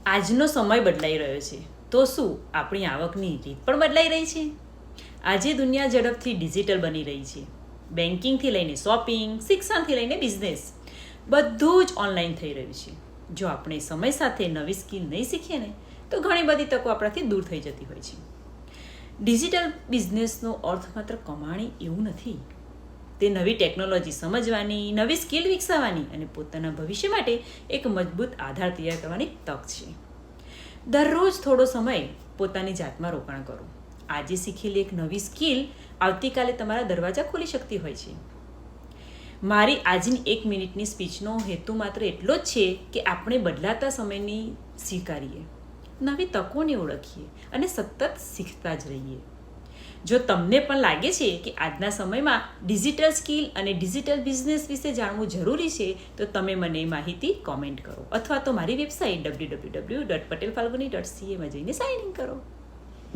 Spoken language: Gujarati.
આજનો સમય બદલાઈ રહ્યો છે, તો શું આપણી આવકની રીત પણ બદલાઈ રહી છે? આજે દુનિયા ઝડપથી ડિજિટલ બની રહી છે. બેન્કિંગથી લઈને શોપિંગ, શિક્ષણથી લઈને બિઝનેસ, બધું જ ઓનલાઈન થઈ રહ્યું છે. જો આપણે સમય સાથે નવી સ્કિલ નહીં શીખીએ ને, તો ઘણી બધી તકો આપણાથી દૂર થઈ જતી હોય છે. ડિજિટલ બિઝનેસનો અર્થ માત્ર કમાણી એવું નથી. તે નવી ટેકનોલોજી સમજવાની, નવી સ્કિલ વિકસાવવાની અને પોતાના ભવિષ્ય માટે એક મજબૂત આધાર તૈયાર કરવાની તક છે. દરરોજ થોડો સમય પોતાની જાતમાં રોકાણ કરો. આજે શીખેલી એક નવી સ્કિલ આવતીકાલે તમારા દરવાજા ખોલી શકતી હોય છે. મારી આજની 1 મિનિટની સ્પીચનો હેતુ માત્ર એટલો જ છે કે આપણે બદલાતા સમયની સ્વીકારીએ, નવી તકોને ઓળખીએ અને સતત શીખતા જ રહીએ. જો તમને પણ લાગે છે કે આજના સમયમાં ડિજિટલ સ્કિલ અને ડિજિટલ બિઝનેસ વિશે જાણવું જરૂરી છે, તો તમે મને માહિતી કોમેન્ટ કરો અથવા તો મારી વેબસાઇટ www.patelfalguni.ca માં જઈને સાઇન ઇન કરો.